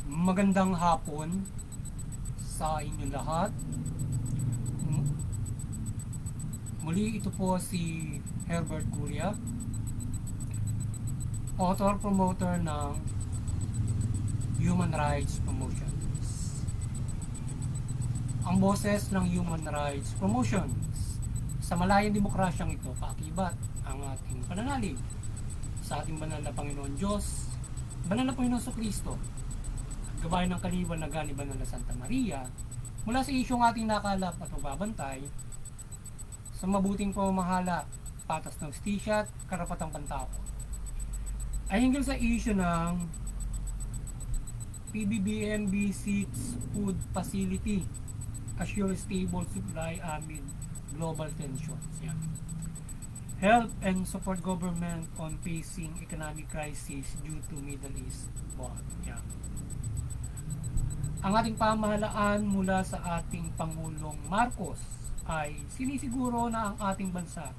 Magandang hapon sa inyong lahat. Muli ito po si Herbert Curia, author-promoter ng Human Rights Promotions. Ang boses ng Human Rights Promotions sa malayang demokrasyang ito, kaakibat ang ating pananalig sa ating banal na Panginoon Diyos, banal na Panginoon Kristo, gabayan ng kaliwan na gani banal na Santa Maria, mula sa isyong ating nakalap at magbabantay sa mabuting pamamahala, patas ng hustisya at karapatang pantao, ay hinggil sa isyu ng PBBM Seeds Food Facility assure stable supply amid global tensions. Yan. Help and support government on facing economic crisis due to Middle East war. Yan. Ang ating pamahalaan mula sa ating Pangulong Marcos ay sinisiguro na ang ating bansa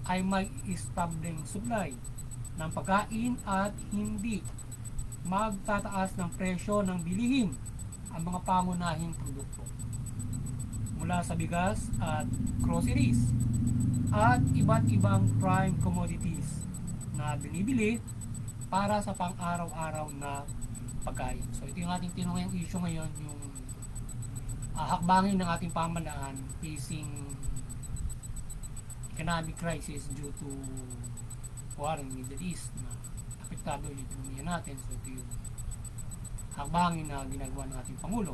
ay may estableng supply ng pagkain at hindi magtataas ng presyo ng bilihin ang mga pangunahing produkto mula sa bigas at groceries at iba't ibang prime commodities na binibili para sa pang-araw-araw na pagkain. So ito yung ating tinungang issue ngayon, yung hakbangin ng ating pamahalaan facing economic crisis due to war in Middle East na apektado yung ekonomiya natin. So ito yung hakbangin na ginagawa ng ating Pangulo.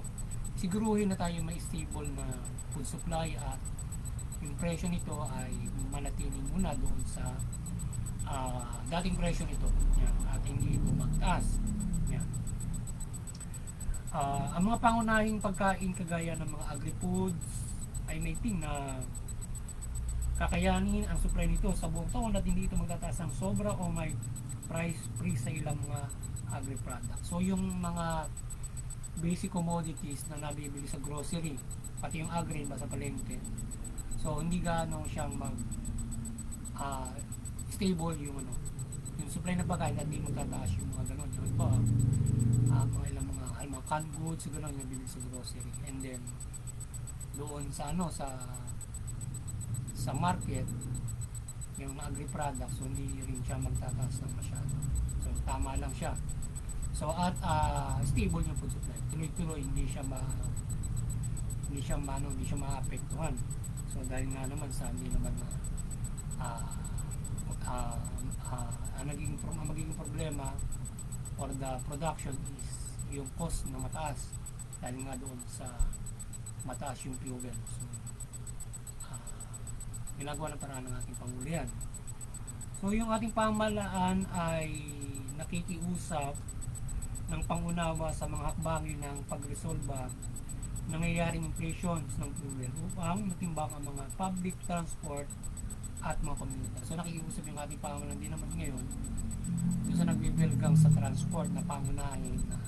Siguruhin na tayo may stable na food supply at yung presyo nito ay manatili muna doon sa dating presyo nito. Yan, at hindi bumagtaas. Yan. Ang mga pangunahing pagkain kagaya ng mga agri-foods ay may ting na kakayanin ang supply nito sa buong taon at hindi ito magtataas ng sobra o may price free sa ilang mga agri-products. So yung mga basic commodities na nabibili sa grocery, pati yung agri ba sa palengke, so hindi gaano siyang mag stable yung yung supply ng pagkain at hindi magtataas yung mga ganon. Yun po, mga ilang mga canned goods, gano'n yung bibili sa grocery, and then doon sa sa market yung agri products, so hindi rin siya magtataas ng masyado, so tama lang siya. So at stable yung food supply, tuloy-tuloy, hindi siya maapektuhan. So dahil nga naman sa hindi naman ang magiging problema for the production is yung cost na mataas dahil nga doon sa mataas yung fuel. So ginagawa ng paraan ng ating Pangulo yan. So yung ating pamahalaan ay nakikiusap ng pangunawa sa mga hakbangin ng pagresolba nangyayaring inflation ng fuel upang matimbang ang mga public transport at mga komunidad. So nakikiusap yung ating pamahalaan din naman ngayon doon sa nagbibilgang sa transport na pangunahin na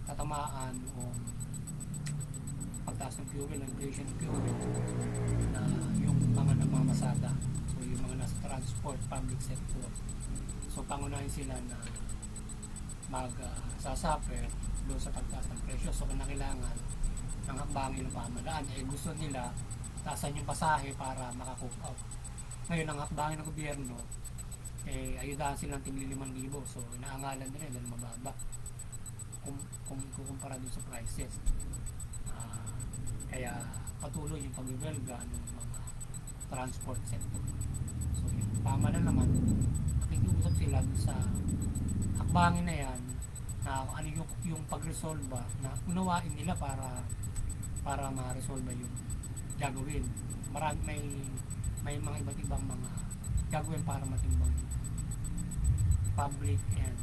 tatamaan o pagtaas ng fuel, inflation ng fuel, na yung mga namamasada, so yung mga nasa transport, public sector, so pangunahin sila na magsasuffer doon sa pagtaas ng presyo. So kailangan ng hakbangin ng pamahalaan ay gusto nila taasan yung pasahe para makacope out. Ngayon ang hakbangin ng gobyerno ayudahan silang tingin 5,000, so inaangalan nila dahil mababa kung kukumpara dun sa prices. Kaya patuloy yung pagbibelga ng mga transport sector. So yung pamahalaan naman, nakikiusap sila sa hakbangin na yan na ano yung pagresolba na unawain nila para ma-resolve yung gagawin. May mga iba't ibang mga gagawin para matimbang public and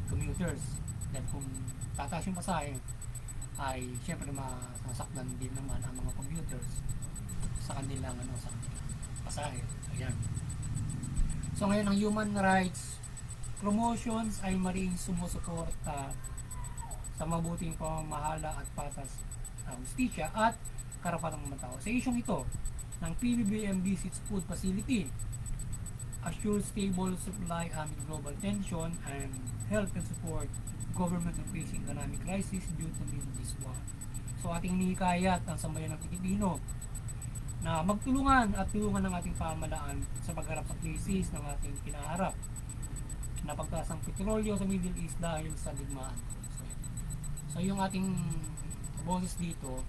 commuters. Dahil kung tataas yung pasahe ay syempre masasakdan din naman ang mga commuters sa kanilang pasahe. Ayan. So ngayon ang Human Rights Promotions ay maring sumusuporta sa mabuting pamamahala at patas na hustisya at karapatang mga tao. Sa isyong ito ng PBBM Seeds Food Facility, assure stable supply amid global tension, and help and support government in facing economic crisis due to Middle East war. So ating hinikayat ang sambayan ng Pilipino na magtulungan at tulungan ng ating pamahalaan sa pagharap sa krisis ng ating kinaharap na pagtaas ng petrolyo sa Middle East dahil sa digmaan. So yung ating boses dito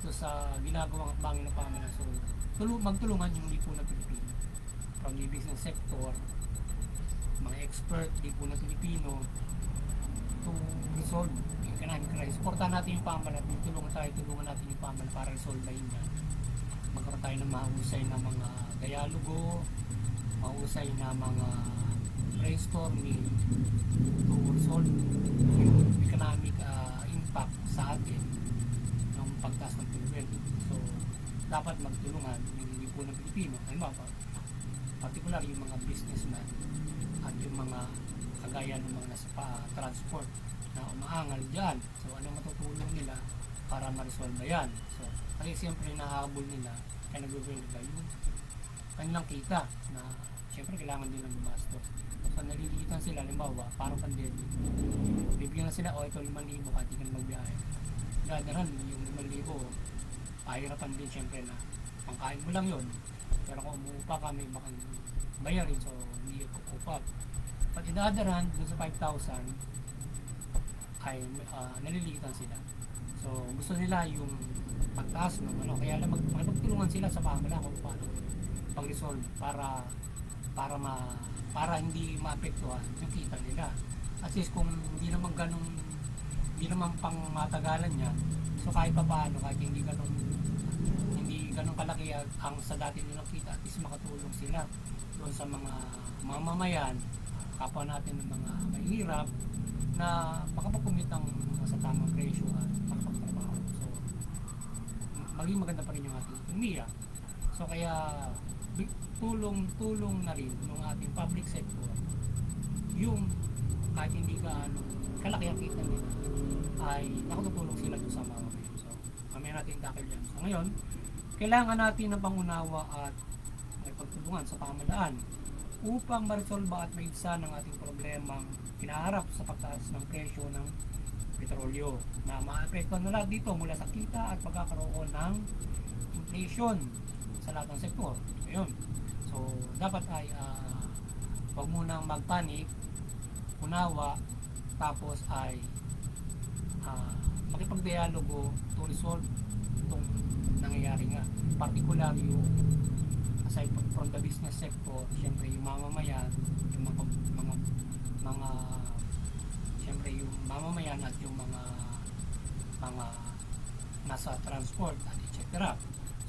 sa ginagawang bangin ng pamahalaan, so magtulungan yung lipunan ng Pilipino from the business sector, mga expert lipunan ng Pilipino to resolve yung economic crisis. Supportahan natin yung pamahalaan, tulungan natin yung pamahalaan para resolve yan. Magkaroon tayo ng mahusay na mga dialogo, mahusay na mga brainstorming to resolve yung economic impact sa atin ng pagtaas ng fuel. So, dapat magtulungan yung lipunan ng Pilipino. Halimbawa, particular yung mga businessman at yung mga kagaya ng mga nasa transport na umaangal dyan. So, ano matutulong nila para ma-resolve yan? So, kasi siyempre nahabol nila kaya nag-welga yung kanilang kita na siyempre kailangan din ng gumastos. So nalilitan sila, halimbawa parang pandemic, bibigyan na sila, ito 5,000 kahit di ka na magbiyahe. Gadaran yung 5,000, pahirapan din siyempre na pangkain mo lang yun, pero kung umuupa ka may baka bayarin, so hindi kukupa. But idadaran dun sa 5,000 ay nalilitan sila. So gusto nila yung pagtaas ng kaya lang magtulungan sila sa pamahalaan kung paano pag-resolve para hindi maapektuhan yung kita nila. At least kung hindi naman pang matagalan niya, so kahit pa paano, kahit hindi ganun kalaki ang sa dati nilang kita, at least makatulong sila doon sa mga mamamayan, kapwa natin ng mga mahirap na makapag-commit ng sa tamang presyo at makapagtrabaho. So maging maganda pa rin yung ating ekonomiya. So kaya tulong na rin ng ating public sector yung kahit hindi kalaki ang kita nila ay nakatutulong sila doon sa mga mamamayan. So mamaya natin takil yan. So ngayon, kailangan natin ng pangunawa at may pagtulungan sa pamahalaan upang ma-resolve at maibsan ang ating problemang kinaharap sa pagtaas ng presyo ng petrolyo na maapektuhan na lahat dito mula sa kita at pagkakaroon ng inflation sa lahat ng sektor. Ayun. So, dapat ay huwag munang magpanik, unawa, tapos ay makipagdialogo to resolve itong nangyayari nga. Particular yung aside from the business sector, siyempre yung mamamayan, yung mga siyempre yung mamamayan at yung mga nasa transport at etc.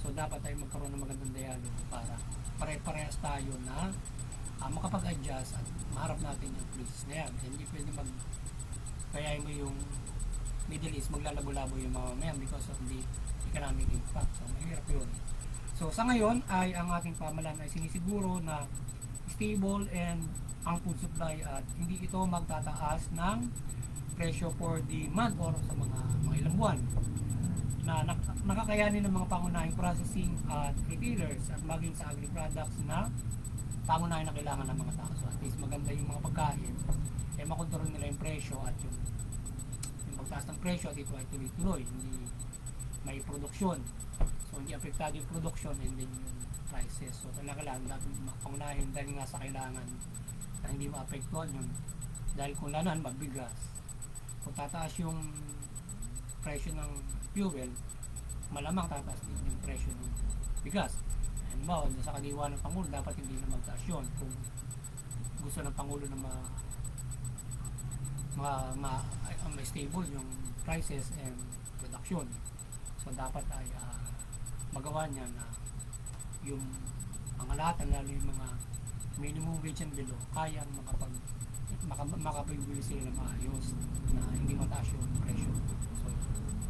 So dapat ay magkaroon ng magandang dialogo para pare-parehas tayo na makapag-adjust at maharap natin yung crisis na yan. Hindi pwede kaya mo yung Middle East maglalabo-labo yung mamamayan because of the economic impact. So mahirap yun. So sa ngayon ay ang ating pamahalaan ay sinisiguro na stable and ang food supply at hindi ito magtataas ng presyo for the month or sa mga ilang buwan na nakakayanin ng mga pangunahing processing at retailers at maging sa agri-products na pangunahin na kailangan ng mga tao. So at least maganda yung mga pagkain, eh makontrol nila yung presyo at yung pagtaas ng presyo at ito ay tuloy-tuloy, hindi may produksyon. So hindi apektado yung production and then yung prices. So kailangan dapat pangunahin dahil nga sa kailangan na hindi maapektuhan yun. Dahil kung lanan, mabigas. Kung tataas yung presyo ng fuel, malamang tataas din yung presyo ng bigas. And ba, sa kaliwa ng Pangulo, dapat hindi na magtaas yun. Kung gusto ng Pangulo na ma-stable yung prices and production. So dapat ay magawa niya na yung mga lahat, lalo yung mga minimum wage and below, kayang makapagbili sila ng maayos na hindi mataas yung presyo.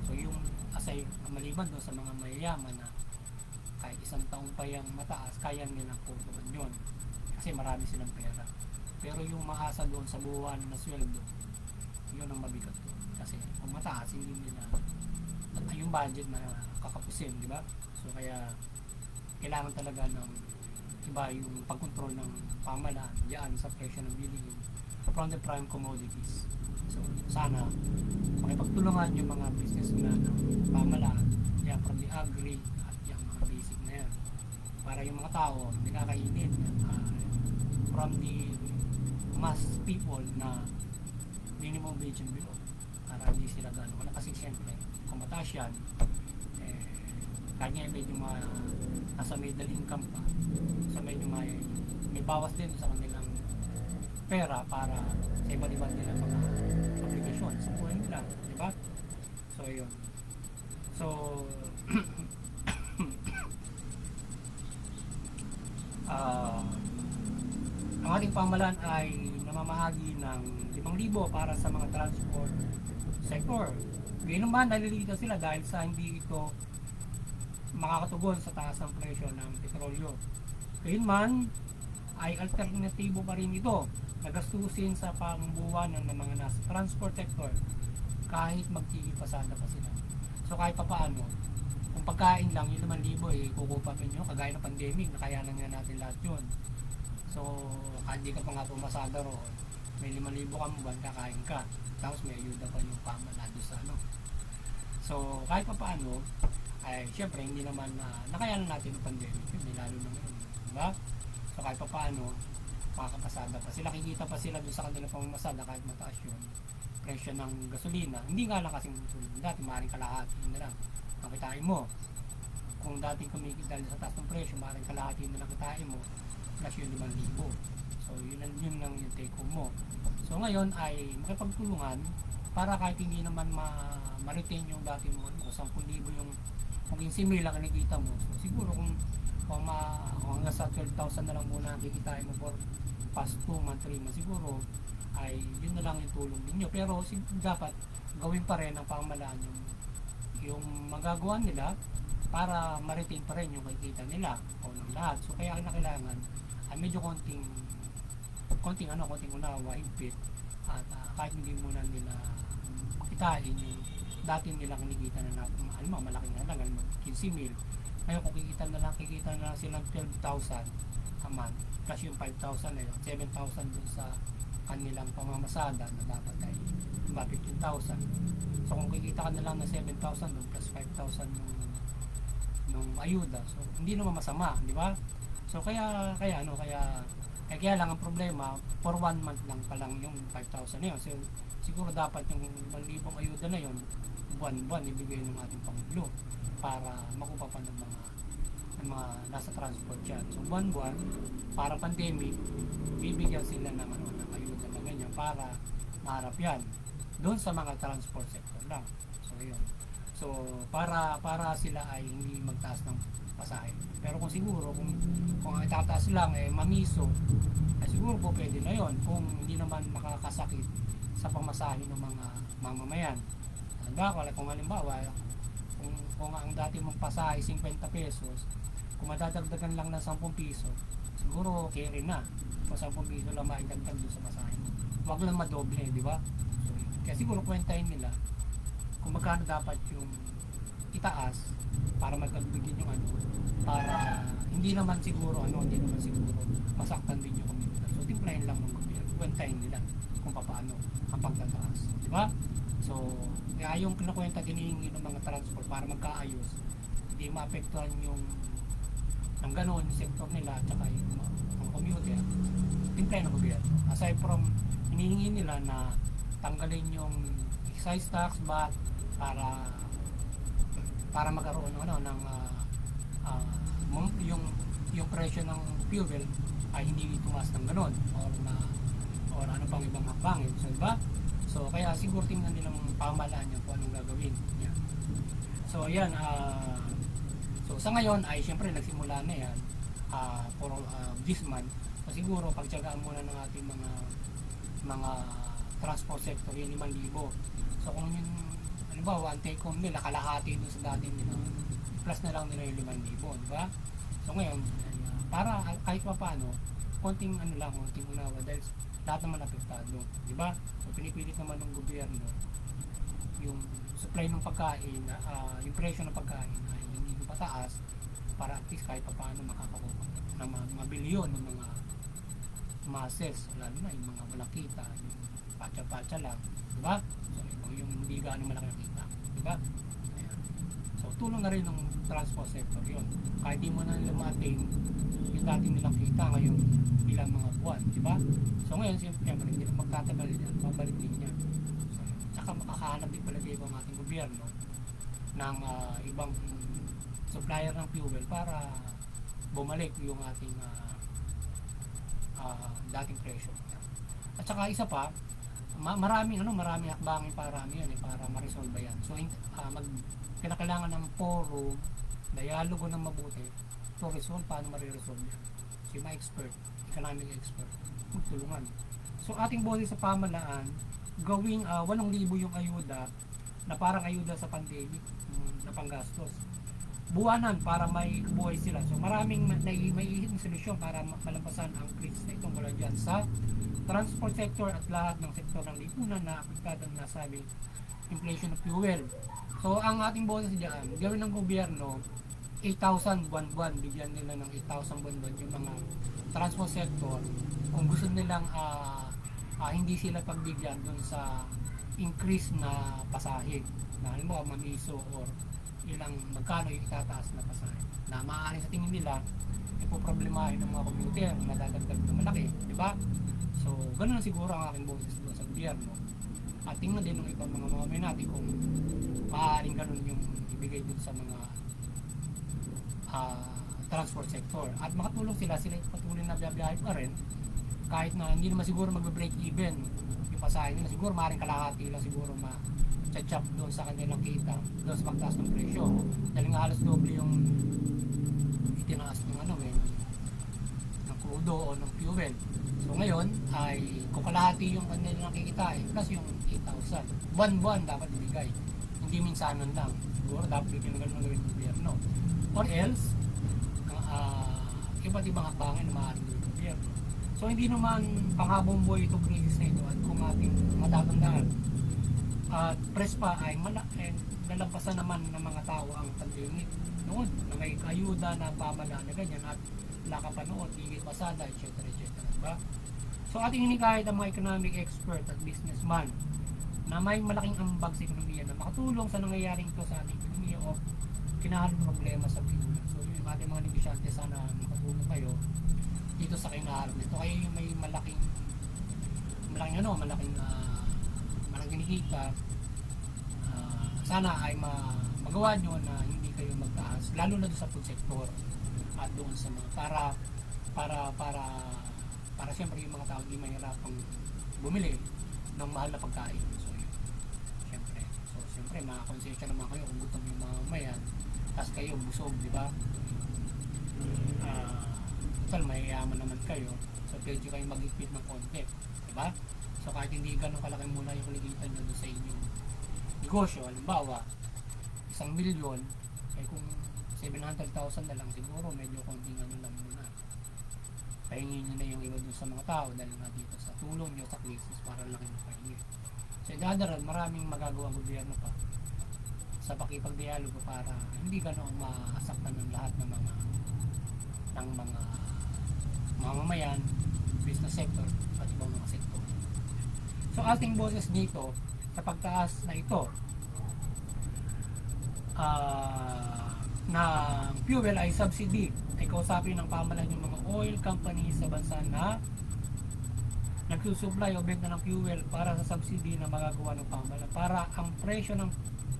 So yung aside maliban doon sa mga mayayaman na kahit isang taong pa yung mataas, kaya nilang putukan yun kasi marami silang pera. Pero yung maasa doon sa buwan na sweldo, yun ang mabigat doon kasi kung mataas, hindi nila yung budget na kakapusin, di ba? So kaya kailangan talaga ng iba yung pagkontrol ng pamahalaan diyan sa presyo ng bilihin from the prime commodities. So sana makipagtulungan yung mga businessmen ng pamahalaan yan from the agri at yung mga basic na yan para yung mga tao hindi kakainin from the mass people na minimum wage and below para hindi sila gano'n wala kasi siyempre kung mataas yan kahit nga medyo nasa middle income pa sa medyo may bawas din sa kanilang pera para sa iba't ibang nila mga obligasyon sa buhay nila, di ba? So yun, so ang ating pamahalaan ay namamahagi ng 5,000 para sa mga transport sector. Gayun naman nalilito sila dahil sa hindi ito makakatugon sa taas ng presyo ng petrolyo. Gayun man ay alternatibo pa rin ito nagastusin sa pangbuwanan ng mga nasa transport sector kahit magtigipasada pa sila. So kahit pa paano kung pagkain lang yung 5,000 kukupapin nyo kagaya ng pandemic nakayanan nga natin lahat yun. So kahit di ka pa nga pumasada roon may 5,000 kang buwan kakain ka tapos may ayuda pa yung pamahalaan sa ano. So kahit pa paano ay syempre hindi naman nakayanan natin yung pandemic yun lalo na ngayon, diba? So kahit pa paano makakapasada pa sila, kikita pa sila doon sa kanilang pamamasada kahit mataas yun presyo ng gasolina, hindi nga lang kasing dati maaaring kalahati na lang ang kitain mo. Kung dating kumikita dahil sa taas ng presyo maaaring kalahati na lang kitain mo plus yung 5,000. So yun lang yung take home mo. So ngayon ay makipagtulungan para kahit hindi naman ma-retain yung dati mo 10,000 yung kung 15,000 lang kinikita mo. So siguro kung hanggang sa 12,000 na lang muna kikitain mo for past 2 months, 3 months siguro ay yun na lang yung tulong ninyo. Pero dapat gawin pa rin ng pamahalaan yung magagawa nila para ma-retain pa rin yung kikita nila o ng lahat. So kaya kailangan ay medyo konting unawa, higpit at kahit hindi muna nila kitain yung dati nilang kinikita na malaking halaga 15,000. Ngayon kung kikita na lang silang 12,000 a month plus yung 5,000 na yun 7,000 dun sa kanilang pamamasada na dapat ay 15,000. So kung kikita ka na lang na 7,000 dun plus 5,000 nung ayuda, so hindi naman masama, di ba? So kaya lang ang problema for 1 month lang pa lang yung 5,000 na yun. So siguro dapat yung 1,000 ayuda na yun buwan-buwan ibigay ng ating Pangulo para makuha pa ng mga nasa transport dyan. So buwan-buwan para pandemic bibigyan sila ng ayuda na ganyan para maharap yan doon sa mga transport sector lang. So yun. So para sila ay hindi magtaas ng pasahe. Pero kung siguro kung itataas lang mamiso ay siguro po pwede na yon kung hindi naman makakasakit sa pamasahe ng mga mamamayan. Kung halimbawa kung ang dati mong pasahe 50 pesos kung madadagdagan lang ng 10 piso siguro okay rin na kung 10 piso lang maidagdag doon sa pasahe mo, huwag lang madoble, di ba? So, kaya siguro kwentahin nila kung magkano dapat yung itaas para magkagbigin yung para hindi naman siguro masaktan din yung commuter. So timplahin lang ng gobyerno, kwentahin nila kung paano ang pagtataas, di ba? So kaya yung kinukwenta hinihingi ng mga transport para magkaayos hindi maapektuhan yung ng ganoon yung sektor nila at saka yung commuter, timplahin ng gobyerno. Aside from hinihingi nila na tanggalin yung excise tax VAT para magkaroon ng yung presyo ng fuel ay hindi tumaas ng ganon or ano pang ibang hakbangin. So diba? So kaya siguro tingnan nilang pamahalaan niya kung anong gagawin. Yan. So ayan, so sa ngayon ay siyempre nagsimula na yan for this month. So siguro pagtiyagaan muna ng ating mga transport sector yung 5,000. So kung yung halimbawa ang take home nila kalahati doon sa dati nila plus na lang nila yung 5,000, diba? So ngayon para kahit pa paano konting unawa dahil lahat naman apektado, diba? So pinipilit naman ng gobyerno yung supply ng pagkain, yung presyo ng pagkain ay hindi pataas para at least kahit pa paano makakakuha ng mga mabilyon ng mga masses, lalo na yung mga walang kita, yung patsa-patsa lang, diba? So yung hindi gaano malaki kita, diba? Ayan. So tulong na rin ng transport sector yun, kahit di mo na lumating yung dating nilang kita ngayon ilang mga buwan, diba? So ngayon siyempre hindi na magtatagal yan, babalik din yan. So, tsaka makakahanap din pala dito ang ating gobyerno ng ibang supplier ng fuel para bumalik yung ating dating presyo. At saka isa pa, maraming hakbangin para para ma-resolve yan. So kinakailangan ng forum, dialogo ng mabuti to resolve paano ma-resolve yan. So yung mga expert, economic expert, magtulungan. So ating boses sa pamalaan, gawing 8,000 yung ayuda na parang ayuda sa pandemic na panggastos. Buwanan para may buhay sila. So maraming may solusyon para malampasan ang krisis na itong mula dyan sa transport sector at lahat ng sektor ng lipunan na apektado ng nasabing inflation of fuel. So ang ating bonus dyan, gawin ng gobyerno 8,000 buwan-buwan, bigyan nila ng 8,000 buwan-buwan yung mga transport sector kung gusto nilang hindi sila pagbigyan dun sa increase na pasahe na halimbawa mamiso or ilang magkano yung itataas na pasahe na maaaring sa tingin nila ipoproblemahin ng mga commuter na dadagdag na malaki, di ba? So ganoon siguro ang aking boses doon sa gobyerno at tingnan din ng ibang mga mamamayan natin kung maaaring ganun yung ibigay dun sa mga transport sector at makatulong sila patuloy na biyahe pa rin kahit na hindi naman siguro magbe-break even yung pasahe nila, siguro maaaring kalahati lang siguro ma-chop doon sa kanilang kita doon sa pagtaas ng presyo dahil nga halos doble yung itinaas ng ng crudo o ng fuel. So ngayon ay kung kalahati yung kanilang kikitain plus yung 8,000 buwan-buwan dapat ibigay, hindi minsanan lang, siguro dapat bigyan ng gawin ng gobyerno or else iba't ibang hakbangin na maaaring ng gobyerno. So hindi naman panghabang buhay itong krisis na ito at kung ating matatandaan at press pa ay nalampasan naman ng mga tao ang pandemic noon na may ayuda na pamalaan na ganyan at nakapanood, higit pasada, etc. Diba? So ating hinikahit ang mga economic expert at businessman na may malaking ambag sa ekonomiya na makatulong sa nangyayaring ito sa ating ekonomiya o kinahalong problema sa Pilipinas. So yung ating mga negosyante sana makatulong kayo dito sa kinahalong nito. Kayo yung may malaking kinikita, sana ay magawa nyo na hindi kayo magtaas lalo na doon sa food sector at doon sa mga para siyempre yung mga tao hindi mahirapang bumili ng mahal na pagkain. So yun, siyempre makakonsensya naman kayo kung gutom yung mga mamayan tapos kayo busog, di ba? Total mayayaman naman kayo, so pwede kayo mag-ipit ng konti, di ba? So kahit hindi ganun kalaki muna yung kuligitan nyo sa inyong negosyo, halimbawa 1 milyon, eh kung 700,000 na lang siguro medyo konting lang muna. Pahingin nyo na yung iba dun sa mga tao dahil nga dito sa tulong nyo sa krisis para lang yung pahingin. So dadaran, maraming magagawang gobyerno pa sa pakipagdialogo para hindi ganun maasaktan ng lahat ng mga mamamayan, business sector at ibang mga sektor. So ating boses dito sa pagtaas na ito na fuel ay subsidy ay kausapin ng pamahalaan yung mga oil companies sa bansa na nagsusupply o benta ng fuel para sa subsidy na magagawa ng pamahalaan para ang presyo ng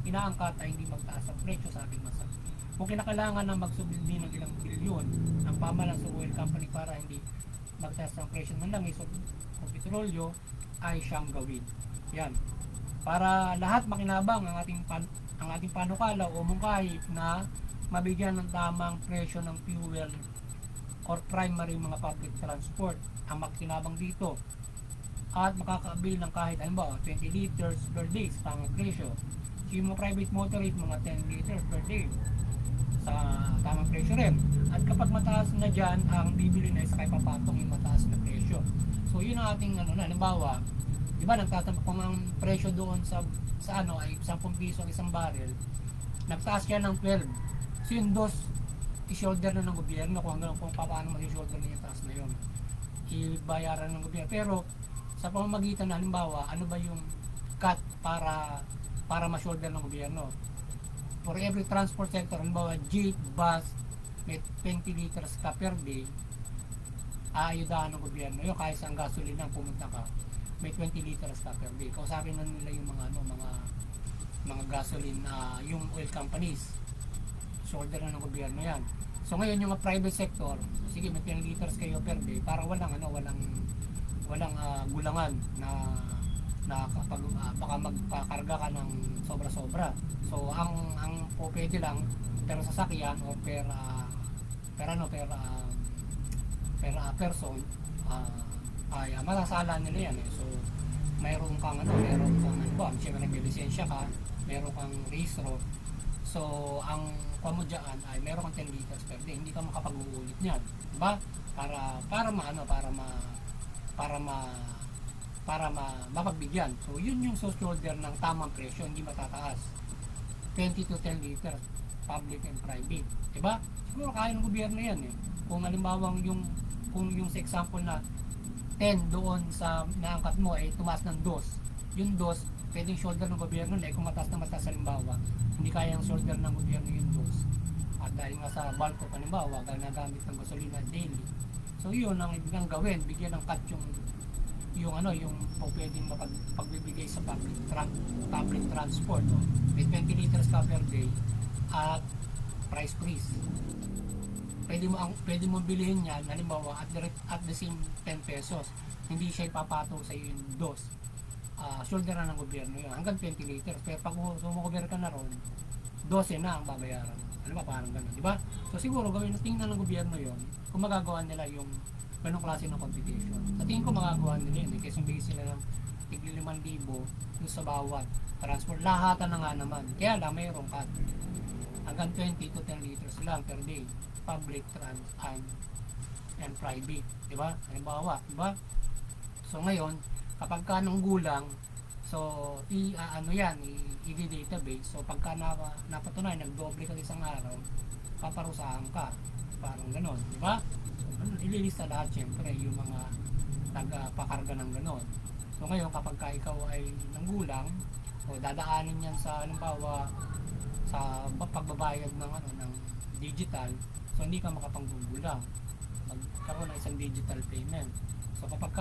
inaangkat ay hindi magtaas ang presyo sa ating bansa. Kung kinakailangan na magsubsidy ng ilang bilyon ang pamahalaan sa oil company para hindi magtaas ang presyo ng langis o petrolyo ay siyang gawin. Yan. Para lahat makinabang ang ating panukala o mungkahi na mabigyan ng tamang presyo ng fuel or primary mga public transport ang makinabang dito at makakaabil ng kahit halimbawa 20 liters per day sa tamang presyo. Yung mga private motorist mga 10 liters per day sa tamang presyo rin. At kapag mataas na dyan, ang bibili na isa kay papatong yung mataas na presyo. So yun ang ating halimbawa, di ba nagtatanong kung ang presyo doon sa ay 10 piso ang isang barrel, nagtaas kaya ng 12. So yung i-shoulder na ng gobyerno kung paano mag-shoulder na yung taas na yun. Ibayaran ng gobyerno. Pero sa pamamagitan na halimbawa, ano ba yung cut para ma-shoulder ng gobyerno? For every transport sector, halimbawa jeep, bus, may 20 liters ka per day, aayudahan ng gobyerno yun. Kahit sa gasolina pumunta ka, may 20 liters ka per day. Kausapin na nila yung mga gasoline, yung oil companies, shoulder na ng gobyerno yan. So ngayon yung private sector, sige may 10 liters kayo per day para walang gulangan na kapag baka magpakarga ka ng sobra-sobra. So ang po pwede lang pero sasakyan o per person ay masasala nila yan eh. So mayroon kang siyempre nagbe-lisensya ka, mayroon kang rehistro. So ang mo dyan ay meron kang 10 liters per day, hindi ka makapag-uulit niyan, diba? Para mapagbigyan. So yun yung shoulder ng tamang presyo, hindi matataas. 20 to 10 liters, public and private, diba? Siguro kaya ng gobyerno yan eh. Kung halimbawa kung yung sa example na 10 doon sa naangkat mo ay tumaas ng 2, yung 2 pwedeng shoulder ng gobyerno na kung mataas halimbawa, hindi kayang shoulder ng gobyerno yung 2 at dahil nga sa bulk of halimbawa ginagamit ng gasolina daily. So yun ang ibigang gawin, bigyan ng cut yung pwedeng pagbibigay sa public transport may 20 liters ka per day at price freeze. Pwede mo bilhin yan halimbawa at the same 10 pesos, hindi siya ipapato sa iyo yung 2. Shoulder na ng gobyerno yun hanggang 20 liters, pero pag sumukover ka na ron 12 na ang babayaran. Ano ba, parang gano'n, di ba? So siguro tingnan ng gobyerno yon kung magagawa nila yung ganong klase ng competition. Sa tingin ko magagawa nila yun kasi bigay sila ng tigli 5,000 doon sa bawat transport. Lahatan na nga naman, kaya lang mayroong cut hanggang 20 to 10 liters lang per day, public and private, di ba? Halimbawa, di ba? So ngayon kapag ka nang gulang, so i-database. So pagka napatunay nagdoble ka isang araw, paparusahan ka, parang ganon, di ba? Ililista lahat syempre yung mga nagpakarga ng ganon. So ngayon kapag ka ikaw ay nanggulang, o dadaanin yan sa halimbawa sa pagbabayad ng digital, so hindi ka makapanggugulang, magkaroon ng isang digital payment. So kapag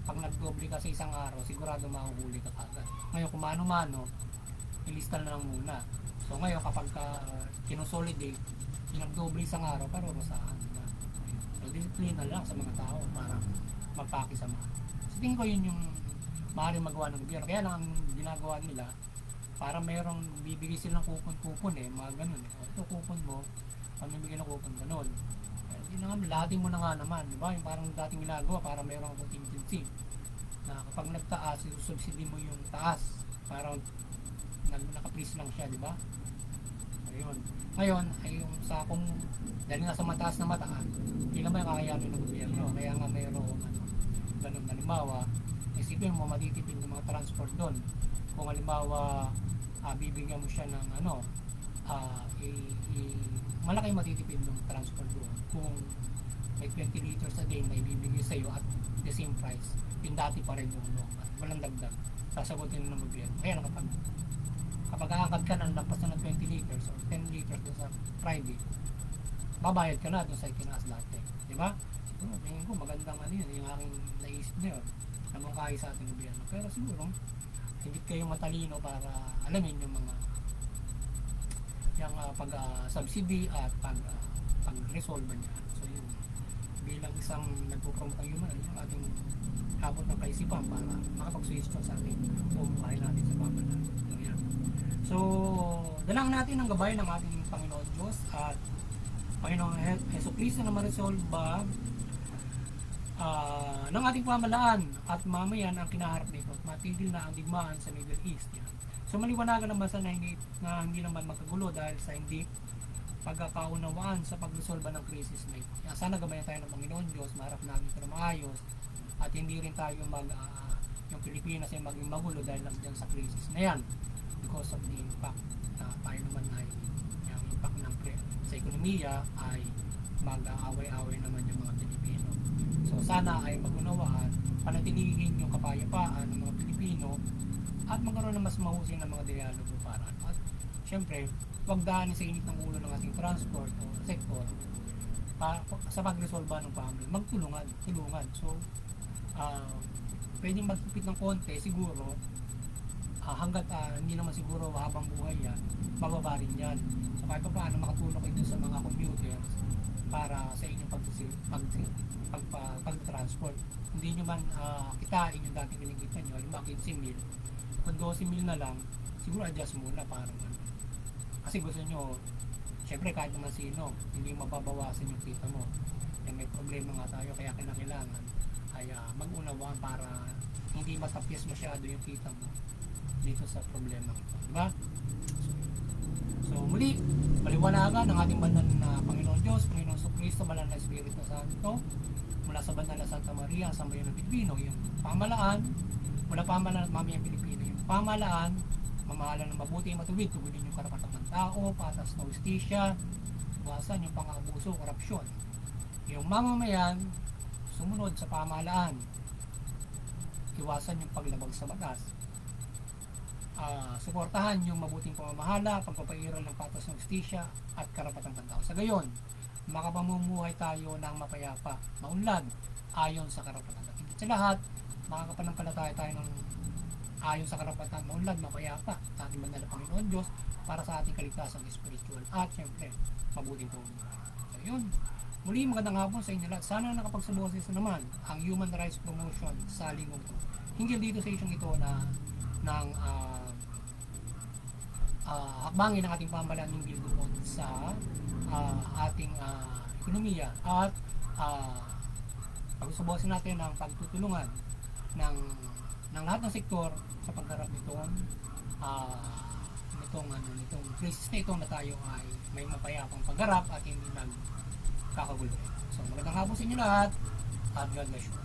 pag nagdoble ka sa isang araw, sigurado mahuhuli ka agad. Ngayon kung mano-mano, ilista na lang muna. So ngayon kapag kinosolidate, nagdoble isang araw, parurusahan na. So disiplina lang sa mga tao para magpakisama. So tingin ko yun yung maaaring magawa ng gobyerno. Kaya lang ang ginagawa nila, para mayroong bibigay silang kupon mga ganun eh. O, ito kupon mo, pamibigay ng kupon ganun. Hindi na nga, lahatin mo na nga naman, di ba? Yung parang dating ginagawa para mayroong contingency na kapag nagtaas, subsidy mo yung taas para naka-freeze lang siya, di ba? Ayun. Ngayon, ay yung sa kung dahil nga sa mataas, ilan ba yung kakayanin ng gobyerno? Kaya nga mayroong ganun halimbawa, isipin mo matitipid ng mga transport doon. Kung halimbawa bibigyan mo siya ng malaki matitipid ng transport doon kung may 20 liters a day na ibibigay sa iyo at the same price, yung dati pa rin yung walang dagdag, sasagutin ng gobyerno. Kaya kapag aangkat ka ng lampas na 20 liters or 10 liters doon sa private, babayad ka na doon sa itinaas dati, di ba? Siguro tingin ko magandang yun, yung aking naisip na yun na mungkahi sa ating gobyerno. Pero siguro hindi kayo matalino para alamin yung mga pag-subsidy at pag-resolve niya. So yun, bilang isang nagpo-promote ng human, yung ating habot ng kaisipan para makapag-switch sa ating bumuhay natin sa pamanan. So yan. So dalang natin ang gabay ng ating Panginoon Diyos at Panginoong Heso Kristo na ma-resolve ba ng ating pamalaan at mamayan ang kinaharap nito at matigil na ang digmaan sa Middle East. Yan. So maliwanagan naman sa hindi naman magkagulo dahil sa hindi pagkakaunawaan sa pagresolba ng krisis na ito. Sana gabayan tayo ng Panginoon Diyos, maharap namin ito na maayos at hindi rin tayo yung Pilipinas ay maging magulo dahil lang dyan sa krisis na yan because of the impact tayo naman ay yung impact ng sa ekonomiya ay mag-aaway-away naman yung mga Pilipino. So sana ay magunawaan, panatilihin yung kapayapaan ng mga Pilipino at magkaroon ng mas mahusay ng mga dialogo para at syempre wag daanin sa init ng ulo ng ating transport o sektor sa pagresolba ng problem, tulungan. So pwedeng magtipid ng konti siguro hanggat hindi naman siguro habang buhay yan, bababa rin yan. So kahit pa paano makatulong kayo sa mga commuters para sa inyong pag-transport. Hindi nyo man kitain yung dating kinikita nyo, halimbawa 15,000, kung 12,000 na lang, siguro adjust muna parang ano. Kasi gusto nyo, syempre kahit naman sino, hindi mababawasan yung kita mo. May problema nga tayo, kaya kinakailangan ay mag-unawaan para hindi matapis masyado yung kita mo dito sa problema ito, diba? So muli, paliwanagan ng ating banal na Panginoon Diyos, Panginoon Kristo, Banal na Espiritu Santo, mula sa Banal na Santa Maria, sa Sambayan ng Pilipino, yung pamalaan, mula pamalaan at mamayang Pilipino, yung pamalaan, mamahalan ng mabuti, matuwid, tugunin yung karapatan ng tao, patas na hustisya, iwasan yung pang-abuso, korupsyon. Yung mamamayan, sumunod sa pamahalaan, iwasan yung paglabag sa batas, suportahan yung mabuting pamamahala, pagpapairal ng patas ng hustisya at karapatang pantao. Sa gayon, makapamumuhay tayo ng mapayapa, maunlad, ayon sa karapatan. At higit sa lahat, makakapanampalataya tayo ng ayon sa karapatan, maunlad, mapayapa, sa ating banal na Panginoon Diyos, para sa ating kaligtasan spiritual at syempre, mabuting pamumuhay. So yun, muli magandang hapon sa inyo lahat. Sana nakapagsaboses naman ang Human Rights Promotion sa lingkong ito. Hinggil dito sa isyong ito na ng hakbangin ng ating pamahalaan hinggil doon sa ating ekonomiya at pagsusubosin natin ang pagtutulungan ng lahat ng sektor sa pagharap nitong crisis na ito na tayo ay may mapayapang pagharap at hindi nagkakagulo. So magandang hapon sa inyo lahat at God bless you.